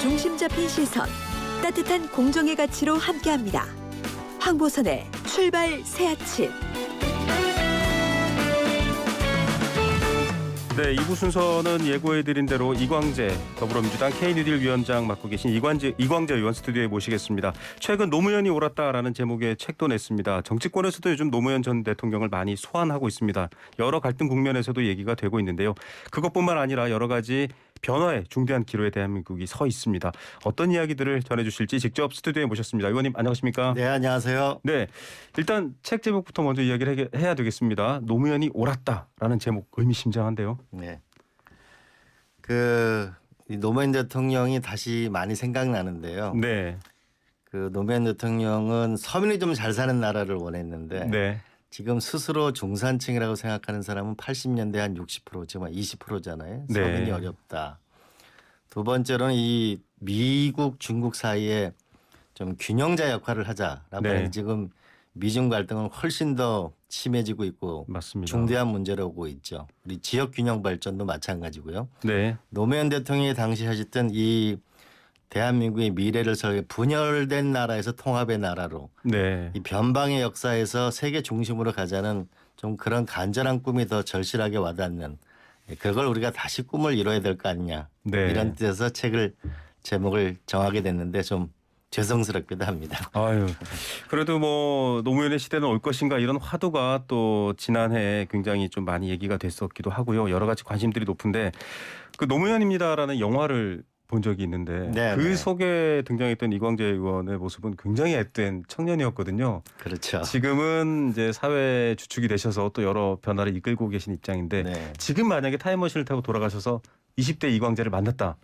중심 잡힌 시선, 따뜻한 공정의 가치로 함께합니다. 황보선의 출발 새 아침. 네, 2부 순서는 예고해드린 대로 이광재 더불어민주당 K뉴딜 위원장 맡고 계신 이광재 의원 스튜디오에 모시겠습니다. 최근 노무현이 옳았다라는 제목의 책도 냈습니다. 정치권에서도 요즘 노무현 전 대통령을 많이 소환하고 있습니다. 여러 갈등 국면에서도 얘기가 되고 있는데요. 그것뿐만 아니라 여러 가지 변화의 중대한 기로에 대한민국이 서 있습니다. 어떤 이야기들을 전해주실지 직접 스튜디오에 모셨습니다. 의원님 안녕하십니까? 네, 안녕하세요. 네, 일단 책 제목부터 먼저 이야기를 해야 되겠습니다. 노무현이 옳았다라는 제목 의미심장한데요. 네, 이 노무현 대통령이 다시 많이 생각나는데요. 네, 그 노무현 대통령은 서민이 좀 잘 사는 나라를 원했는데 네, 지금 스스로 중산층이라고 생각하는 사람은 80년대 한 60%, 지금 한 20%잖아요. 네. 서민이 어렵다. 두 번째로는 이 미국, 중국 사이에 좀 균형자 역할을 하자라고 네. 하는 지금 미중 갈등은 훨씬 더 심해지고 있고 맞습니다. 중대한 문제로 오고 있죠. 우리 지역 균형 발전도 마찬가지고요. 네, 노무현 대통령이 당시 하셨던 이 대한민국의 미래를 설계 분열된 나라에서 통합의 나라로 네, 이 변방의 역사에서 세계 중심으로 가자는 좀 그런 간절한 꿈이 더 절실하게 와닿는 그걸 우리가 다시 꿈을 이뤄야 될 거 아니냐 네. 이런 뜻에서 제목을 정하게 됐는데 좀 죄송스럽기도 합니다. 아유, 그래도 뭐 노무현의 시대는 올 것인가 이런 화두가 또 지난해 굉장히 좀 많이 얘기가 됐었기도 하고요. 여러 가지 관심들이 높은데 그 노무현입니다라는 영화를 본 적이 있는데 네, 그 네. 속에 등장했던 이광재 의원의 모습은 굉장히 앳된 청년이었거든요. 그렇죠. 지금은 이제 사회 주축이 되셔서 또 여러 변화를 이끌고 계신 입장인데 네. 지금 만약에 타임머신을 타고 돌아가셔서 20대 이광재를 만났다.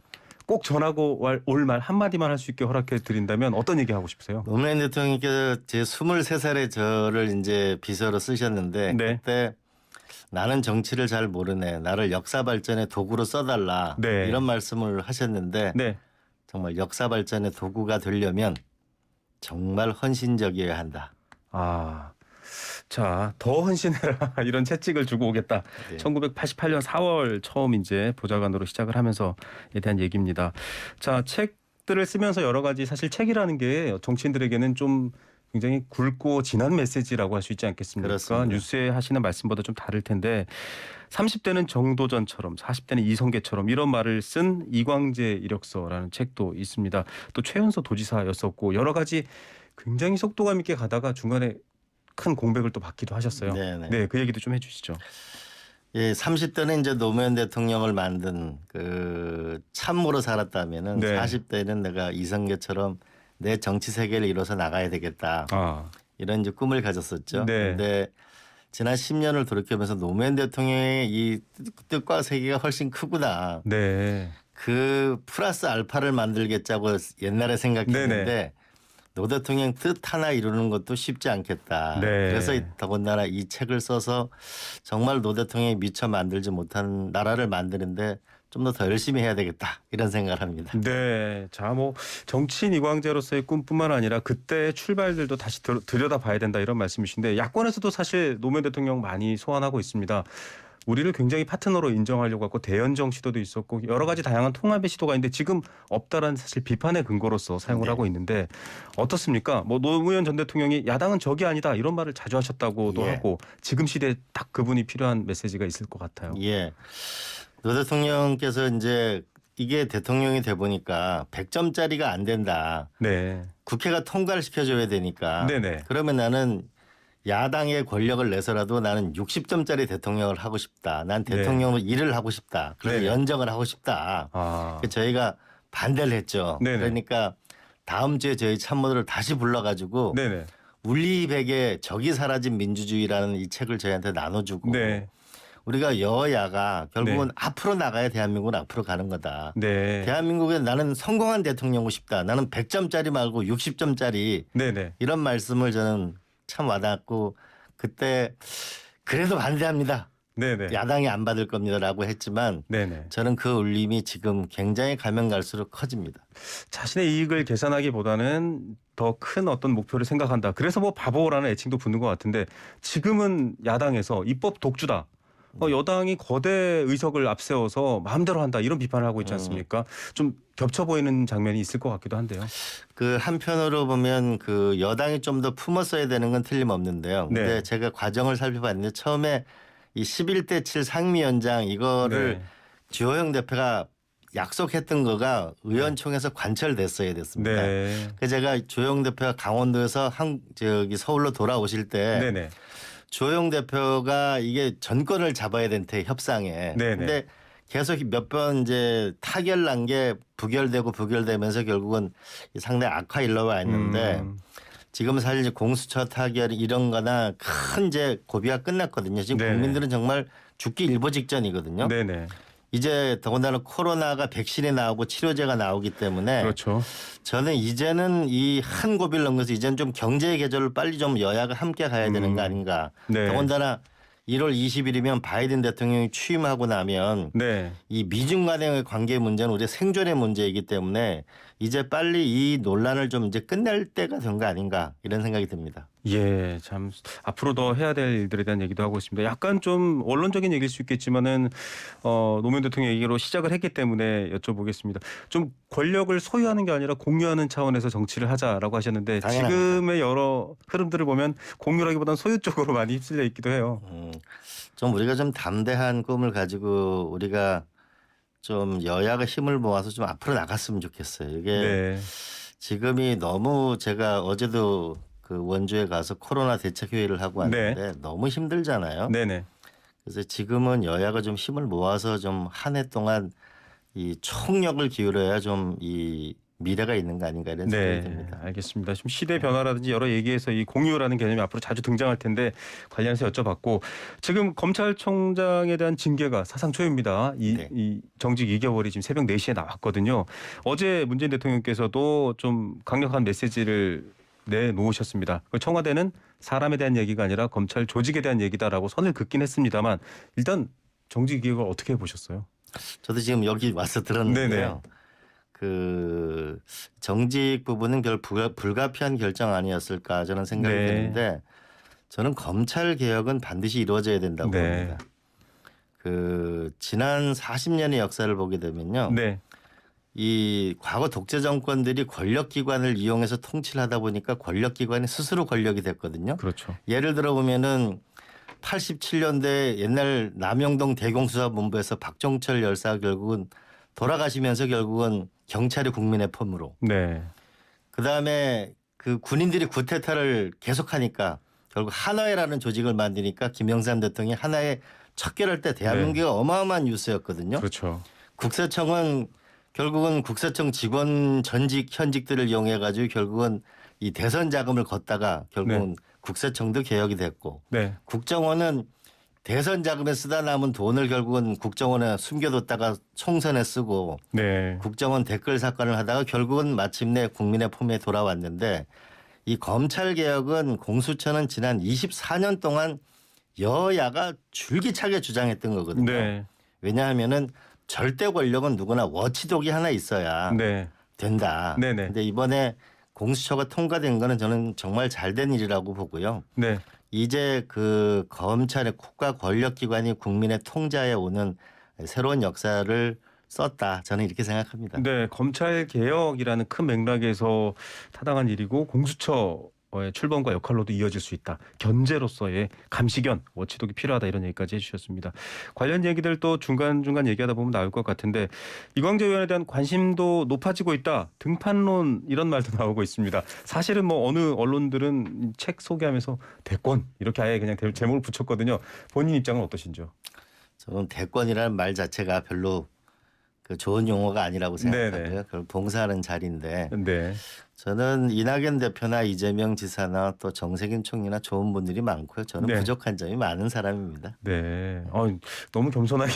꼭 전하고 올 말 한마디만 할 수 있게 허락해 드린다면 어떤 얘기 하고 싶으세요? 노무현 대통령께서 제 23살에 저를 이제 비서로 쓰셨는데 네. 그때 나는 정치를 잘 모르네. 나를 역사 발전의 도구로 써달라. 네. 이런 말씀을 하셨는데 네. 정말 역사 발전의 도구가 되려면 정말 헌신적이어야 한다. 아, 자, 더 헌신해라 이런 채찍을 주고 오겠다. 네. 1988년 4월 처음 이제 보좌관으로 시작을 하면서에 대한 얘기입니다. 자, 책들을 쓰면서 여러 가지 사실 책이라는 게 정치인들에게는 좀 굉장히 굵고 진한 메시지라고 할 수 있지 않겠습니까? 그렇습니다. 뉴스에 하시는 말씀보다 좀 다를 텐데 30대는 정도전처럼 40대는 이성계처럼 이런 말을 쓴 이광재 이력서라는 책도 있습니다. 또 최연소 도지사였었고 여러 가지 굉장히 속도감 있게 가다가 중간에 큰 공백을 또 받기도 하셨어요. 네네. 네, 그 얘기도 좀 해주시죠. 예, 30대는 이제 노무현 대통령을 만든 그 참모로 살았다면은 네. 40대는 내가 이성계처럼 내 정치 세계를 이뤄서 나가야 되겠다. 아, 이런 이제 꿈을 가졌었죠. 네. 근데 지난 10년을 돌이켜보면서 노무현 대통령의 이 뜻과 세계가 훨씬 크구나. 네, 그 플러스 알파를 만들겠자고 옛날에 생각했는데 네네. 노 대통령 뜻 하나 이루는 것도 쉽지 않겠다. 네. 그래서 더군다나 이 책을 써서 정말 노 대통령이 미처 만들지 못한 나라를 만드는데 좀 더 열심히 해야 되겠다 이런 생각을 합니다. 네. 자, 뭐 정치인 이광재로서의 꿈뿐만 아니라 그때의 출발들도 다시 들여다봐야 된다 이런 말씀이신데 야권에서도 사실 노무현 대통령 많이 소환하고 있습니다. 우리를 굉장히 파트너로 인정하려고 하고 대연정 시도도 있었고 여러 가지 다양한 통합의 시도가 있는데 지금 없다라는 사실 비판의 근거로서 사용을 네. 하고 있는데 어떻습니까? 뭐 노무현 전 대통령이 야당은 적이 아니다 이런 말을 자주 하셨다고도 예. 하고 지금 시대에 딱 그분이 필요한 메시지가 있을 것 같아요. 예. 노 대통령께서 이제 이게 대통령이 돼 보니까 100점짜리가 안 된다. 네. 국회가 통과를 시켜줘야 되니까. 네네. 그러면 나는 야당의 권력을 내서라도 나는 60점짜리 대통령을 하고 싶다. 난 대통령으로 일을 하고 싶다. 그래서 네네. 연정을 하고 싶다. 아. 그래서 저희가 반대를 했죠. 네네. 그러니까 다음 주에 저희 참모들을 다시 불러가지고 네네. 울리백의 적이 사라진 민주주의라는 이 책을 저희한테 나눠주고 네. 우리가 여야가 결국은 네. 앞으로 나가야 대한민국은 앞으로 가는 거다. 네. 대한민국에 나는 성공한 대통령이고 싶다. 나는 100점짜리 말고 60점짜리 네네. 이런 말씀을 저는 참 와닿았고 그때 그래도 반대합니다. 네네. 야당이 안 받을 겁니다라고 했지만 네네. 저는 그 울림이 지금 굉장히 가면 갈수록 커집니다. 자신의 이익을 계산하기보다는 더 큰 어떤 목표를 생각한다. 그래서 뭐 바보라는 애칭도 붙는 것 같은데 지금은 야당에서 입법 독주다. 여당이 거대 의석을 앞세워서 마음대로 한다 이런 비판을 하고 있지 않습니까? 좀 겹쳐 보이는 장면이 있을 것 같기도 한데요. 그 한편으로 보면 그 여당이 좀 더 품었어야 되는 건 틀림없는데요. 근데 네. 제가 과정을 살펴봤는데 처음에 이 11대 7 상임위원장 이거를 네. 주호영 대표가 약속했던 거가 의원총회에서 관철됐어야 됐습니다. 네. 그래서 제가 주호영 대표가 강원도에서 서울로 돌아오실 때 네네. 주호영 대표가 이게 전권을 잡아야 되는데 협상에. 네네. 근데 계속 몇 번 이제 타결 난 게 부결되면서 결국은 상당히 악화 일러와 있는데 지금 사실 이제 공수처 타결 이런 거나 큰 이제 고비가 끝났거든요. 지금 네네. 국민들은 정말 죽기 일보 직전이거든요. 네네. 이제 더군다나 코로나가 백신이 나오고 치료제가 나오기 때문에 그렇죠. 저는 이제는 이 한 고비를 넘겨서 이제는 좀 경제의 계절을 빨리 좀 여야가 함께 가야 되는 거 아닌가. 네. 더군다나 1월 20일이면 바이든 대통령이 취임하고 나면 네. 이 미중 간의 관계 문제는 우리 생존의 문제이기 때문에 이제 빨리 이 논란을 좀 이제 끝낼 때가 된 거 아닌가 이런 생각이 듭니다. 예, 참 앞으로 더 해야 될 일들에 대한 얘기도 하고 있습니다. 약간 좀 원론적인 얘기일 수 있겠지만은 노무현 대통령 얘기로 시작을 했기 때문에 여쭤보겠습니다. 좀 권력을 소유하는 게 아니라 공유하는 차원에서 정치를 하자라고 하셨는데 당연합니다. 지금의 여러 흐름들을 보면 공유라기보다는 소유 쪽으로 많이 휩쓸려 있기도 해요. 좀 우리가 좀 담대한 꿈을 가지고 우리가 좀 여야가 힘을 모아서 좀 앞으로 나갔으면 좋겠어요. 이게 네, 지금이 너무 제가 어제도 그 원주에 가서 코로나 대책 회의를 하고 왔는데 너무 힘들잖아요. 네네. 그래서 지금은 여야가 좀 힘을 모아서 좀 한 해 동안 이 총력을 기울여야 좀 이 미래가 있는 거 아닌가 이런 생각이 네, 듭니다. 알겠습니다. 지금 시대 변화라든지 여러 얘기에서 이 공유라는 개념이 앞으로 자주 등장할 텐데 관련해서 여쭤봤고 지금 검찰총장에 대한 징계가 사상 초유입니다. 네. 이 정직 2개월이 지금 새벽 4시에 나왔거든요. 어제 문재인 대통령께서도 좀 강력한 메시지를 내놓으셨습니다. 청와대는 사람에 대한 얘기가 아니라 검찰 조직에 대한 얘기다라고 선을 긋긴 했습니다만 일단 정직 2개월 어떻게 보셨어요? 저도 지금 여기 와서 들었는데요. 그 정직 부분은 불가피한 결정 아니었을까 저는 생각이 네. 드는데 저는 검찰 개혁은 반드시 이루어져야 된다고 네. 봅니다. 그 지난 40년의 역사를 보게 되면요. 네, 이 과거 독재 정권들이 권력기관을 이용해서 통치를 하다 보니까 권력기관이 스스로 권력이 됐거든요. 그렇죠. 예를 들어 보면은 87년대 옛날 남영동 대공수사본부에서 박종철 열사가 결국은 돌아가시면서 결국은 경찰이 국민의 펌으로 네, 그다음에 그 군인들이 쿠데타를 계속하니까 결국 하나회라는 조직을 만드니까 김영삼 대통령이 하나회 척결할 때 대한민국이 어마어마한 뉴스였거든요. 그렇죠. 국세청은 결국은 국세청 직원 전직 현직들을 이용해 가지고 결국은 이 대선 자금을 걷다가 결국은 국세청도 개혁이 됐고 네, 국정원은 대선 자금에 쓰다 남은 돈을 결국은 국정원에 숨겨뒀다가 총선에 쓰고 네, 국정원 댓글 사건을 하다가 결국은 마침내 국민의 품에 돌아왔는데 이 검찰 개혁은 공수처는 지난 24년 동안 여야가 줄기차게 주장했던 거거든요. 네, 왜냐하면은 절대 권력은 누구나 워치독이 하나 있어야 네, 된다. 네네. 근데 이번에 공수처가 통과된 거는 저는 정말 잘된 일이라고 보고요. 네. 이제 그 검찰의 국가 권력기관이 국민의 통제하에 오는 새로운 역사를 썼다. 저는 이렇게 생각합니다. 네, 검찰 개혁이라는 큰 맥락에서 타당한 일이고 공수처의 출범과 역할로도 이어질 수 있다. 견제로서의 감시견, 워치독이 필요하다 이런 얘기까지 해주셨습니다. 관련 얘기들 또 중간중간 얘기하다 보면 나올 것 같은데 이광재 의원에 대한 관심도 높아지고 있다. 등판론 이런 말도 나오고 있습니다. 사실은 뭐 어느 언론들은 책 소개하면서 대권 이렇게 아예 그냥 제목을 붙였거든요. 본인 입장은 어떠신지요? 저는 대권이라는 말 자체가 별로 그 좋은 용어가 아니라고 생각하고요. 네네. 그걸 봉사하는 자리인데 네. 저는 이낙연 대표나 이재명 지사나 또 정세균 총리나 좋은 분들이 많고요. 저는 네. 부족한 점이 많은 사람입니다. 네. 너무 겸손하게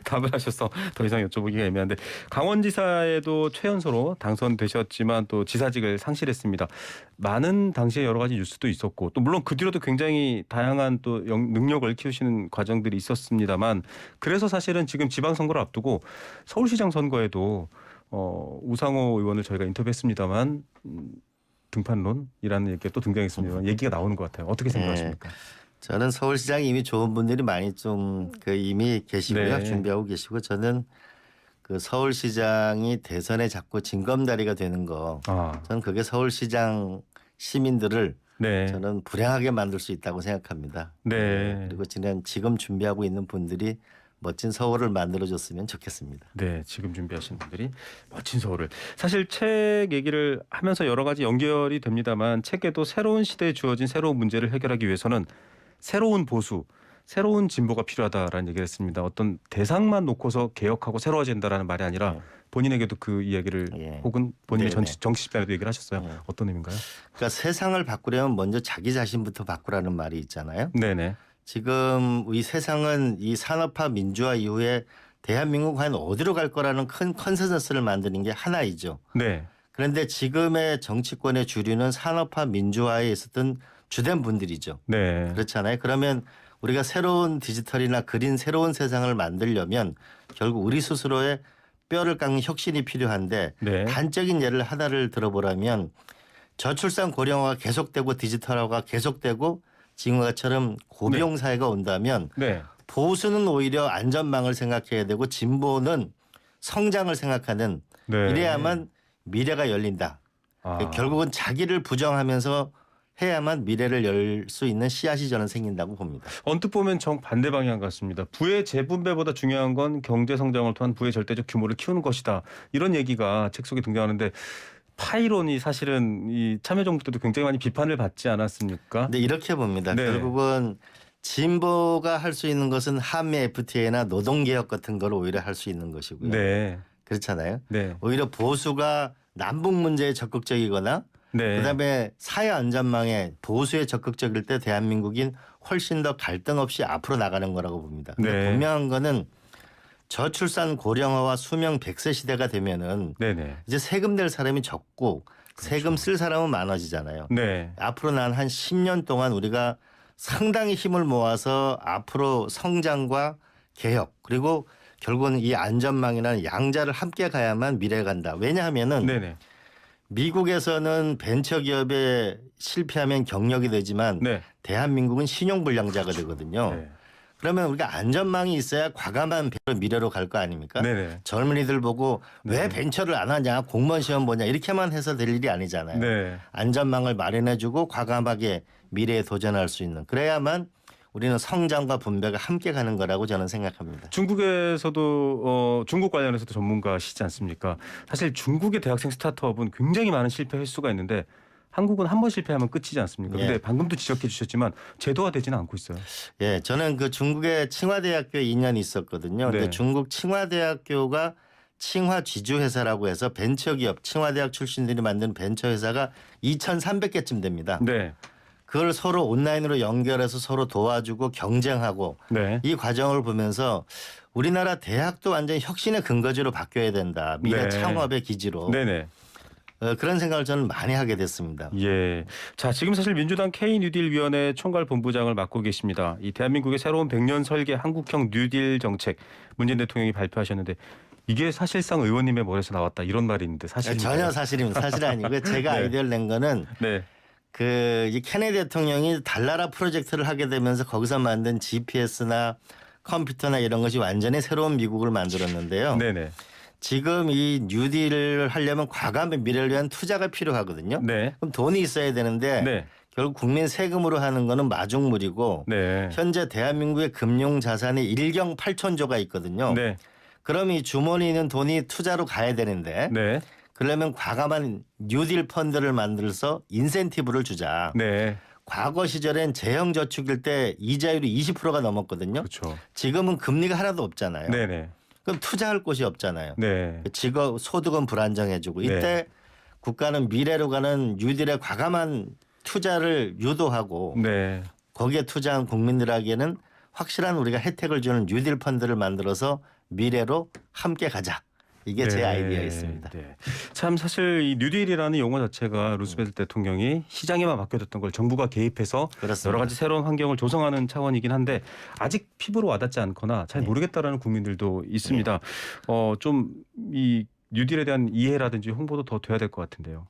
답을 하셔서 더 이상 여쭤보기가 애매한데 강원지사에도 최연소로 당선되셨지만 또 지사직을 상실했습니다. 많은 당시에 여러 가지 뉴스도 있었고 또 물론 그 뒤로도 굉장히 다양한 또 능력을 키우시는 과정들이 있었습니다만 그래서 사실은 지금 지방선거를 앞두고 서울시장 선거에도 우상호 의원을 저희가 인터뷰했습니다만 등판론이라는 얘기가 또 등장했습니다만 얘기가 나오는 것 같아요. 어떻게 생각하십니까? 저는 서울시장이 이미 좋은 분들이 많이 좀 이미 계시고요. 네. 준비하고 계시고 저는 그 서울시장이 대선에 자꾸 징검다리가 되는 거 아, 저는 그게 서울시장 시민들을 네. 저는 불행하게 만들 수 있다고 생각합니다. 네. 그리고 지금 준비하고 있는 분들이 멋진 서울을 만들어줬으면 좋겠습니다. 네, 지금 준비하시는 분들이 멋진 서울을. 사실 책 얘기를 하면서 여러 가지 연결이 됩니다만 책에도 새로운 시대에 주어진 새로운 문제를 해결하기 위해서는 새로운 보수, 새로운 진보가 필요하다라는 얘기를 했습니다. 어떤 대상만 놓고서 개혁하고 새로워진다라는 말이 아니라 네. 본인에게도 그 이야기를 예. 혹은 본인의 네네. 정치 집단에도 얘기를 하셨어요. 네. 어떤 의미인가요? 그러니까 세상을 바꾸려면 먼저 자기 자신부터 바꾸라는 말이 있잖아요. 네네. 지금 이 세상은 이 산업화 민주화 이후에 대한민국 과연 어디로 갈 거라는 큰 컨센서스를 만드는 게 하나이죠. 네. 그런데 지금의 정치권의 주류는 산업화 민주화에 있었던 주된 분들이죠. 네. 그렇잖아요. 그러면 우리가 새로운 디지털이나 그린 새로운 세상을 만들려면 결국 우리 스스로의 뼈를 깎는 혁신이 필요한데 네. 단적인 예를 하나를 들어보라면 저출산 고령화가 계속되고 디지털화가 계속되고 지금처럼 고비용 사회가 온다면 네. 보수는 오히려 안전망을 생각해야 되고 진보는 성장을 생각하는 네. 이래야만 미래가 열린다. 아. 결국은 자기를 부정하면서 해야만 미래를 열 수 있는 씨앗이 저는 생긴다고 봅니다. 언뜻 보면 정반대 방향 같습니다. 부의 재분배보다 중요한 건 경제 성장을 통한 부의 절대적 규모를 키우는 것이다. 이런 얘기가 책 속에 등장하는데 파이론이 사실은 이 참여정부 때도 굉장히 많이 비판을 받지 않았습니까? 근데 이렇게 봅니다. 네. 결국은 진보가 할 수 있는 것은 한미 FTA나 노동개혁 같은 걸 오히려 할 수 있는 것이고요. 네. 그렇잖아요. 네. 오히려 보수가 남북 문제에 적극적이거나 네. 그다음에 사회 안전망에 보수에 적극적일 때 대한민국인 훨씬 더 갈등 없이 앞으로 나가는 거라고 봅니다. 근데 네. 분명한 거는 저출산 고령화와 수명 100세 시대가 되면은 네네. 이제 세금 낼 사람이 적고 그렇죠. 세금 쓸 사람은 많아지잖아요. 네. 앞으로 난 한 10년 동안 우리가 상당히 힘을 모아서 앞으로 성장과 개혁 그리고 결국은 이 안전망이나 양자를 함께 가야만 미래에 간다. 왜냐하면은 네네. 미국에서는 벤처기업에 실패하면 경력이 되지만 네. 대한민국은 신용불량자가 되거든요. 네. 그러면 우리가 안전망이 있어야 과감한 미래로 갈 거 아닙니까? 네네. 젊은이들 보고 왜 네. 벤처를 안 하냐 공무원 시험 보냐 이렇게만 해서 될 일이 아니잖아요. 네. 안전망을 마련해주고 과감하게 미래에 도전할 수 있는 그래야만 우리는 성장과 분배가 함께 가는 거라고 저는 생각합니다. 중국에서도 중국 관련해서도 전문가시지 않습니까? 사실 중국의 대학생 스타트업은 굉장히 많은 실패 횟수가 있는데 한국은 한 번 실패하면 끝이지 않습니까? 예. 근데 방금도 지적해 주셨지만 제도화되지는 않고 있어요. 예, 저는 그 중국의 칭화대학교에 2년 있었거든요. 근데 네. 중국 칭화대학교가 칭화 지주회사라고 해서 벤처기업 칭화대학 출신들이 만든 벤처회사가 2,300개쯤 됩니다. 네. 그걸 서로 온라인으로 연결해서 서로 도와주고 경쟁하고 네. 이 과정을 보면서 우리나라 대학도 완전히 혁신의 근거지로 바뀌어야 된다. 미래 네. 창업의 기지로. 네네. 그런 생각을 저는 많이 하게 됐습니다. 예. 자, 지금 사실 민주당 K 뉴딜 위원회 총괄 본부장을 맡고 계십니다. 이 대한민국의 새로운 100년 설계 한국형 뉴딜 정책 문재인 대통령이 발표하셨는데 이게 사실상 의원님의 머리에서 나왔다 이런 말이 있는데 사실인가요? 전혀 사실입니다. 사실 아니고요. 제가 네. 아이디어를 낸 거는 네. 이 케네디 대통령이 달나라 프로젝트를 하게 되면서 거기서 만든 GPS나 컴퓨터나 이런 것이 완전히 새로운 미국을 만들었는데요. 네네. 지금 이 뉴딜을 하려면 과감한 미래를 위한 투자가 필요하거든요. 네. 그럼 돈이 있어야 되는데 네. 결국 국민 세금으로 하는 거는 마중물이고 네. 현재 대한민국의 금융 자산이 1경 8천조가 있거든요. 네. 그럼 이 주머니에 있는 돈이 투자로 가야 되는데 네. 그러려면 과감한 뉴딜 펀드를 만들어서 인센티브를 주자. 네. 과거 시절엔 재형 저축일 때 이자율이 20%가 넘었거든요. 그렇죠. 지금은 금리가 하나도 없잖아요. 네네. 그럼 투자할 곳이 없잖아요. 네. 직업 소득은 불안정해지고 이때 네. 국가는 미래로 가는 뉴딜의 과감한 투자를 유도하고 네. 거기에 투자한 국민들에게는 확실한 우리가 혜택을 주는 뉴딜 펀드를 만들어서 미래로 함께 가자. 이게 제 네. 아이디어였습니다. 네. 참 사실 이 뉴딜이라는 용어 자체가 루스벨트 대통령이 시장에만 맡겨뒀던 걸 정부가 개입해서 그렇습니다. 여러 가지 새로운 환경을 조성하는 차원이긴 한데 아직 피부로 와닿지 않거나 잘 모르겠다라는 국민들도 있습니다. 좀 이 뉴딜에 대한 이해라든지 홍보도 더 돼야 될 것 같은데요.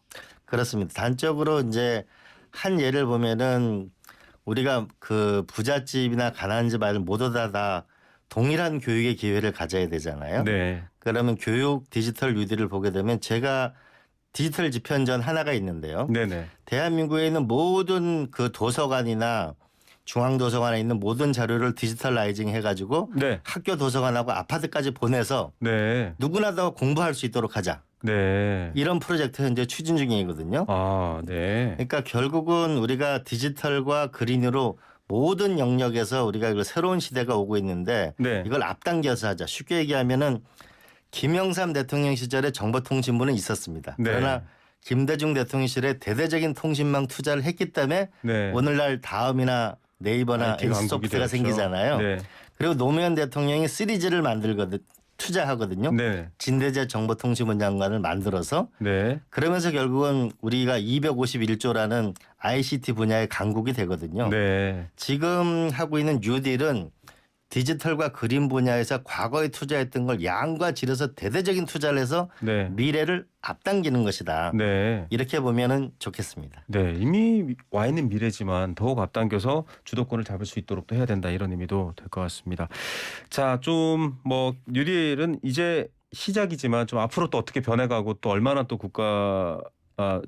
그렇습니다. 단적으로 이제 한 예를 보면은 우리가 그 부잣집이나 가난한 집 아이들 모두 다 동일한 교육의 기회를 가져야 되잖아요. 네. 그러면 교육 디지털 뉴딜을 보게 되면 제가 디지털 집현전 하나가 있는데요. 네네. 대한민국에 있는 모든 그 도서관이나 중앙도서관에 있는 모든 자료를 디지털라이징 해가지고 네. 학교 도서관하고 아파트까지 보내서 네. 누구나 더 공부할 수 있도록 하자. 네. 이런 프로젝트 현재 추진 중이거든요. 아, 네. 그러니까 결국은 우리가 디지털과 그린으로 모든 영역에서 우리가 이거 새로운 시대가 오고 있는데 네. 이걸 앞당겨서 하자. 쉽게 얘기하면은 김영삼 대통령 시절에 정보통신부는 있었습니다. 네. 그러나 김대중 대통령 시절에 대대적인 통신망 투자를 했기 때문에 네. 오늘날 다음이나 네이버나 IT 강국이 NC소프트가 되었죠. 생기잖아요. 네. 그리고 노무현 대통령이 3G를 만들거든 투자하거든요. 네. 진대재 정보통신부 장관을 만들어서 네. 그러면서 결국은 우리가 251조라는 ICT 분야의 강국이 되거든요. 네. 지금 하고 있는 뉴딜은 디지털과 그린 분야에서 과거에 투자했던 걸 양과 질에서 대대적인 투자를 해서 네. 미래를 앞당기는 것이다. 네. 이렇게 보면은 좋겠습니다. 네, 이미 와 있는 미래지만 더욱 앞당겨서 주도권을 잡을 수 있도록 또 해야 된다 이런 의미도 될 것 같습니다. 자, 좀 뭐 뉴딜은 이제 시작이지만 좀 앞으로 또 어떻게 변해가고 또 얼마나 또 국가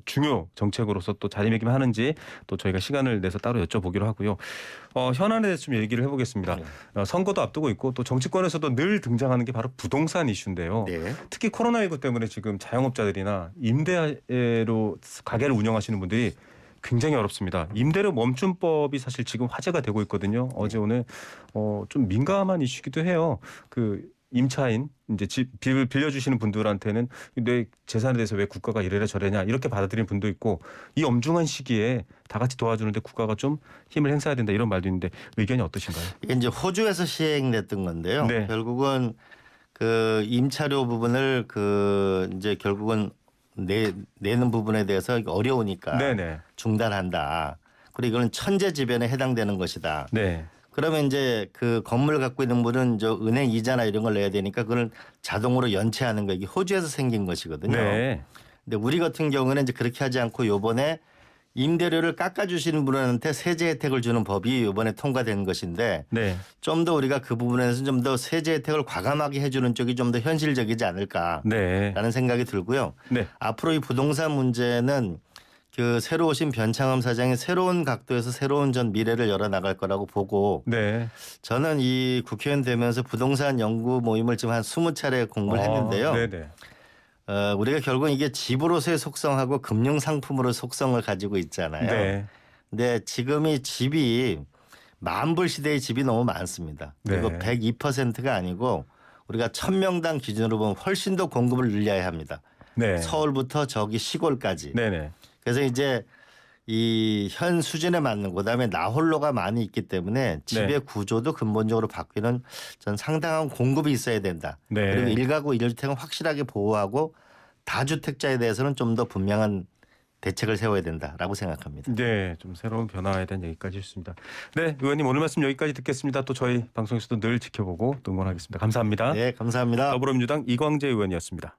중요 정책으로서 또 자리매김하는지 또 저희가 시간을 내서 따로 여쭤보기로 하고요. 현안에 대해서 좀 얘기를 해보겠습니다. 네. 선거도 앞두고 있고 또 정치권에서도 늘 등장하는 게 바로 부동산 이슈인데요. 네. 특히 코로나19 때문에 지금 자영업자들이나 임대로 가게를 운영하시는 분들이 굉장히 어렵습니다. 임대료 멈춤법이 사실 지금 화제가 되고 있거든요. 어제 오늘 좀 민감한 이슈기도 해요. 그 임차인 이제 집을 빌려주시는 분들한테는 내 재산에 대해서 왜 국가가 이래라 저래냐 이렇게 받아들이는 분도 있고 이 엄중한 시기에 다 같이 도와주는데 국가가 좀 힘을 행사해야 된다 이런 말도 있는데 의견이 어떠신가요? 이게 이제 호주에서 시행됐던 건데요. 네. 결국은 그 임차료 부분을 그 이제 결국은 내는 부분에 대해서 어려우니까 네네. 중단한다. 그리고 이거는 천재지변에 해당되는 것이다. 네. 그러면 이제 그 건물 갖고 있는 분은 저 은행 이자나 이런 걸 내야 되니까 그걸 자동으로 연체하는 거 이게 호주에서 생긴 것이거든요. 네. 근데 우리 같은 경우는 이제 그렇게 하지 않고 요번에 임대료를 깎아주시는 분한테 세제 혜택을 주는 법이 요번에 통과된 것인데 네. 좀 더 우리가 그 부분에서 좀 더 세제 혜택을 과감하게 해주는 쪽이 좀 더 현실적이지 않을까라는 네. 생각이 들고요. 네. 앞으로 이 부동산 문제는 그 새로 오신 변창흠 사장이 새로운 각도에서 새로운 전 미래를 열어나갈 거라고 보고 네. 저는 이 국회의원 되면서 부동산 연구 모임을 지금 한 20차례 공부를 했는데요. 네네. 우리가 결국 이게 집으로서의 속성하고 금융상품으로의 속성을 가지고 있잖아요. 네. 근데 지금이 집이 만불 시대의 집이 너무 많습니다. 그리고 네. 102%가 아니고 우리가 1000명당 기준으로 보면 훨씬 더 공급을 늘려야 합니다. 네. 서울부터 저기 시골까지. 네네. 그래서 이제 이 현 수준에 맞는 그다음에 나홀로가 많이 있기 때문에 집의 네. 구조도 근본적으로 바뀌는 전 상당한 공급이 있어야 된다. 네. 그리고 1가구 1주택은 확실하게 보호하고 다주택자에 대해서는 좀 더 분명한 대책을 세워야 된다라고 생각합니다. 네, 좀 새로운 변화에 대한 얘기까지 했습니다. 네, 의원님 오늘 말씀 여기까지 듣겠습니다. 또 저희 방송에서도 늘 지켜보고 또 응원하겠습니다. 감사합니다. 네, 감사합니다. 더불어민주당 이광재 의원이었습니다.